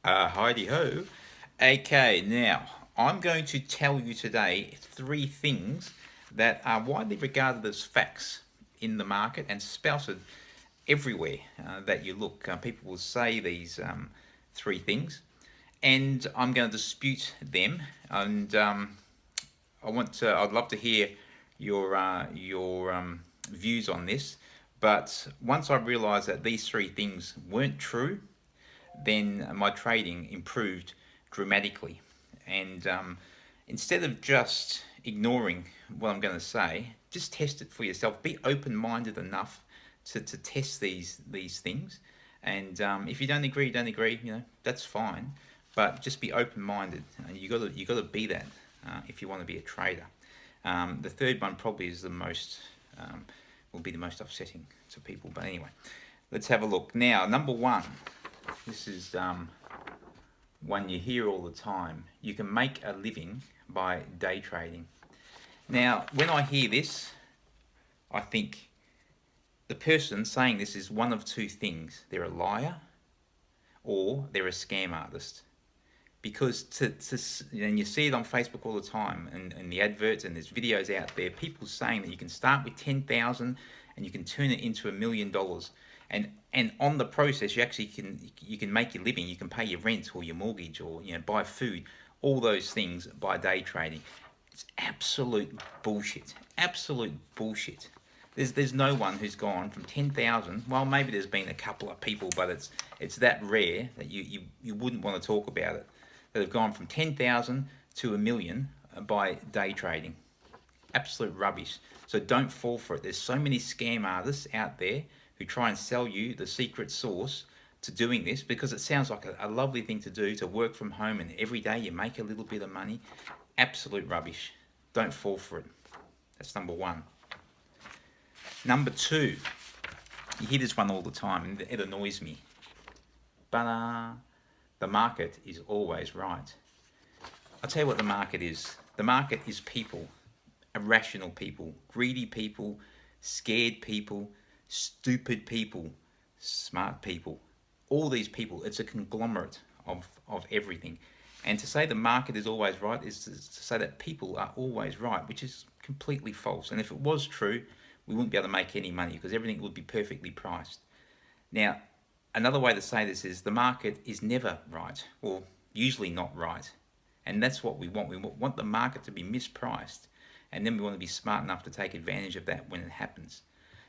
Heidi ho. Okay, now I'm going to tell you today three things that are widely regarded as facts in the market and spouted everywhere that you look. People will say these three things, and I'm going to dispute them. And I'd love to hear your views on this. But once I realised that these three things weren't true, then my trading improved dramatically. And instead of just ignoring what I'm going to say, just test it for yourself. Be open-minded enough to test these things. And if you don't agree, you don't agree. That's fine. But just be open-minded. You got to be that if you want to be a trader. The third one probably is the most will be the most upsetting to people. But anyway, let's have a look now. Number one. This is one you hear all the time. You can make a living by day trading. Now, when I hear this, I think the person saying this is one of two things. They're a liar or they're a scam artist. Because and you see it on Facebook all the time, and the adverts, and there's videos out there, people saying that you can start with 10,000 and you can turn it into $1 million. And on the process, you can make your living. You can pay your rent or your mortgage, or buy food, all those things by day trading. It's absolute bullshit. Absolute bullshit. There's no one who's gone from 10,000. Well, maybe there's been a couple of people, but it's that rare that you wouldn't want to talk about it. That have gone from 10,000 to $1 million by day trading. Absolute rubbish. So don't fall for it. There's so many scam artists out there who try and sell you the secret sauce to doing this, because it sounds like a lovely thing to do, to work from home and every day you make a little bit of money. Absolute rubbish. Don't fall for it. That's number one. Number two, you hear this one all the time and it annoys me. But the market is always right. I'll tell you what the market is. The market is people, irrational people, greedy people, scared people, stupid people, smart people. All these people, it's a conglomerate of everything. And to say the market is always right is to say that people are always right, which is completely false. And if it was true, we wouldn't be able to make any money because everything would be perfectly priced. Now, another way to say this is the market is never right, or usually not right. And that's what we want. We want the market to be mispriced, and then we want to be smart enough to take advantage of that when it happens.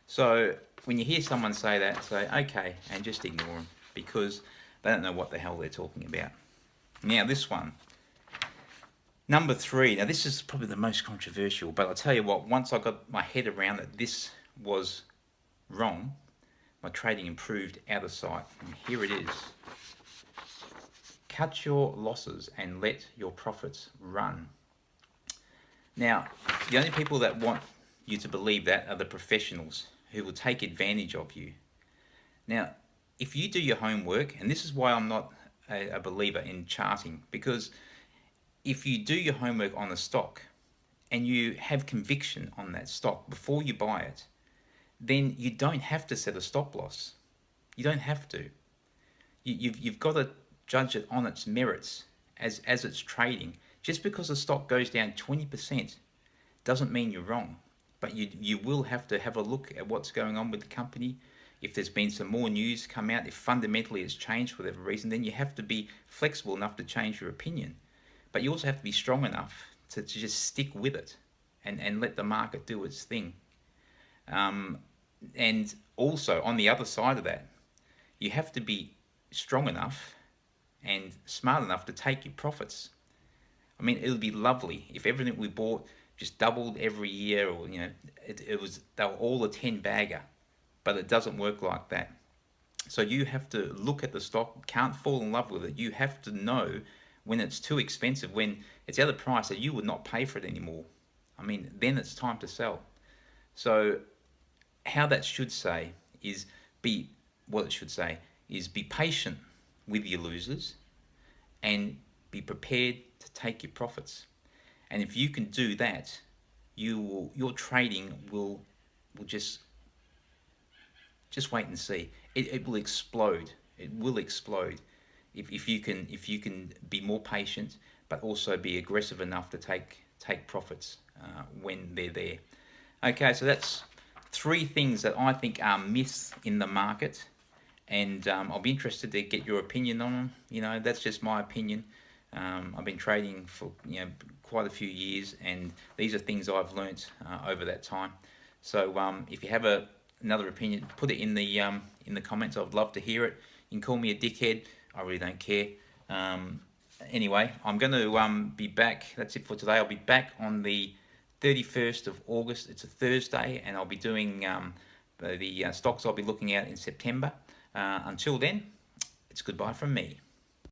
So when you hear someone say that, say, okay, and just ignore them, because they don't know what the hell they're talking about. Now this one, number three. Now this is probably the most controversial, but I'll tell you what, once I got my head around that this was wrong, my trading improved out of sight. And here it is. Cut your losses and let your profits run. Now, the only people that want you to believe that are the professionals who will take advantage of you. Now, if you do your homework, and this is why I'm not a believer in charting, because if you do your homework on a stock and you have conviction on that stock before you buy it, then you don't have to set a stop loss. You don't have to. You've got to judge it on its merits as it's trading. Just because the stock goes down 20% doesn't mean you're wrong. But you will have to have a look at what's going on with the company. If there's been some more news come out, if fundamentally it's changed for whatever reason, then you have to be flexible enough to change your opinion. But you also have to be strong enough to just stick with it and let the market do its thing. And also, on the other side of that, you have to be strong enough and smart enough to take your profits. I mean, it would be lovely if everything we bought just doubled every year, or they were all a 10-bagger, but it doesn't work like that. So you have to look at the stock, can't fall in love with it. You have to know when it's too expensive, when it's at a price that you would not pay for it anymore. I mean, then it's time to sell. So how that should say is be patient with your losers and be prepared to take your profits. And if you can do that, your trading will just wait and see. It will explode. It will explode if you can be more patient, but also be aggressive enough to take profits when they're there. Okay, so that's three things that I think are myths in the market, and I'll be interested to get your opinion on them. That's just my opinion. I've been trading for quite a few years, and these are things I've learnt over that time. So if you have another opinion, put it in the comments. I'd love to hear it. You can call me a dickhead. I really don't care. Anyway, I'm going to be back. That's it for today. I'll be back on the 31st of August. It's a Thursday, and I'll be doing the stocks I'll be looking at in September. Until then, it's goodbye from me.